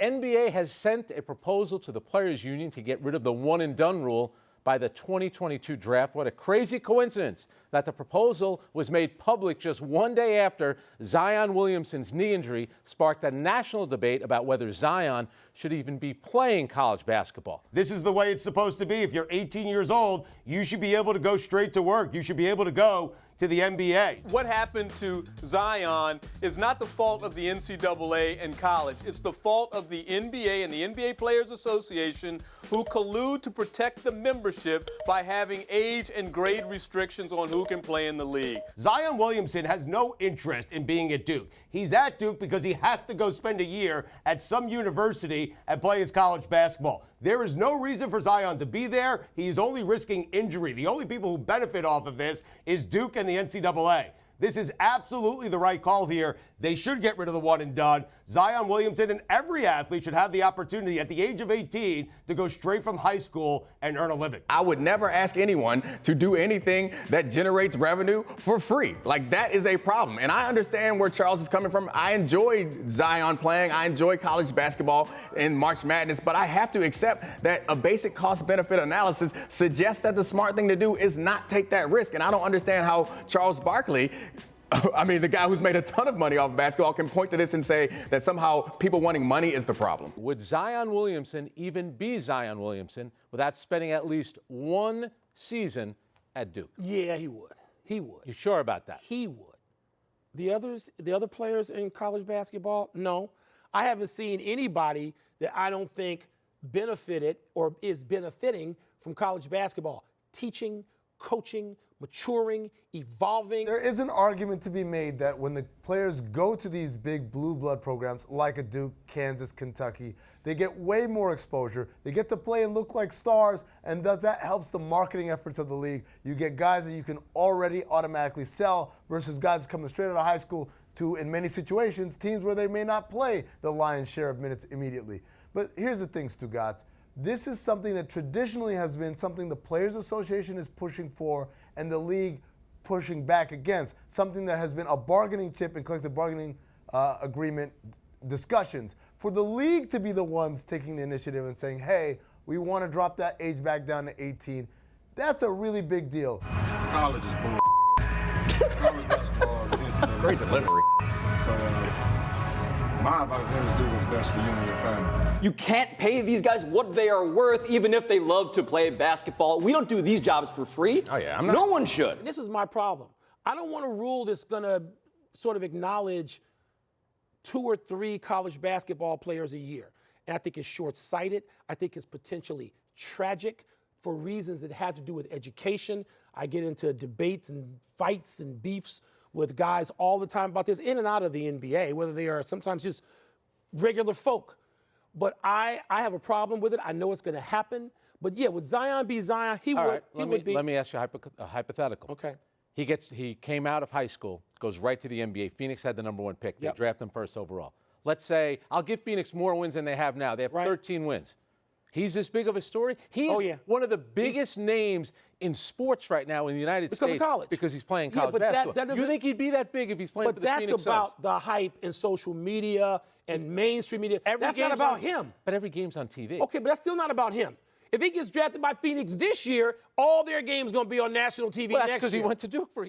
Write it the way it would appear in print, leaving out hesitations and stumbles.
NBA has sent a proposal to the Players Union to get rid of the one-and-done rule by the 2022 draft. What a crazy coincidence that the proposal was made public just one day after Zion Williamson's knee injury sparked a national debate about whether Zion should even be playing college basketball. This is the way it's supposed to be. If you're 18 years old, you should be able to go straight to work. You should be able to go to the NBA. What happened to Zion is not the fault of the NCAA and college. It's the fault of the NBA and the NBA Players Association, who collude to protect the membership by having age and grade restrictions on who can play in the league. Zion Williamson has no interest in being at Duke. He's at Duke because he has to go spend a year at some university and play his college basketball. There is no reason for Zion to be there. He is only risking injury. The only people who benefit off of this is Duke and the NCAA. This is absolutely the right call here. They should get rid of the one and done. Zion Williamson and every athlete should have the opportunity at the age of 18 to go straight from high school and earn a living. I would never ask anyone to do anything that generates revenue for free. Like, that is a problem. And I understand where Charles is coming from. I enjoy Zion playing. I enjoy college basketball and March Madness. But I have to accept that a basic cost-benefit analysis suggests that the smart thing to do is not take that risk. And I don't understand how Charles Barkley, I mean, the guy who's made a ton of money off basketball, can point to this and say that somehow people wanting money is the problem. Would Zion Williamson even be Zion Williamson without spending at least one season at Duke? Yeah, he would. He would. You sure about that? He would. The other players in college basketball, no. I haven't seen anybody that I don't think benefited or is benefiting from college basketball. Teaching, coaching, maturing, evolving. There is an argument to be made that when the players go to these big blue blood programs like a Duke, Kansas, Kentucky, they get way more exposure. They get to play and look like stars, and that helps the marketing efforts of the league. You get guys that you can already automatically sell versus guys coming straight out of high school to, in many situations, teams where they may not play the lion's share of minutes immediately. But here's the thing, Stugotz. This is something that traditionally has been something the Players Association is pushing for and the league pushing back against, something that has been a bargaining chip in collective bargaining agreement discussions. For the league to be the ones taking the initiative and saying, hey, we want to drop that age back down to 18, that's a really big deal. College is bull. College basketball is That's great delivery. So my advice is do what's best for you and your family. You can't pay these guys what they are worth, even if they love to play basketball. We don't do these jobs for free. Oh, yeah. No one should. This is my problem. I don't want a rule that's going to sort of acknowledge 2 or 3 college basketball players a year. And I think it's short-sighted. I think it's potentially tragic for reasons that have to do with education. I get into debates and fights and beefs with guys all the time about this, in and out of the NBA, whether they are sometimes just regular folk. But I have a problem with it. I know it's going to happen. But, yeah, would Zion be Zion? He would. He would be. Let me ask you a hypothetical. Okay. He came out of high school, goes right to the NBA. Phoenix had the #1 pick. They draft him first overall. Let's say, I'll give Phoenix more wins than they have now. They have 13 wins. He's this big of a story. He's one of the biggest names in sports right now in the United States. Because of college. Because he's playing college basketball. You think he'd be that big if he's playing for the Phoenix Suns? But that's about the hype in social media and mainstream media. That's not about him. But every game's on TV. Okay, but that's still not about him. If he gets drafted by Phoenix this year, all their games going to be on national TV next year. That's because he went to Duke for a year.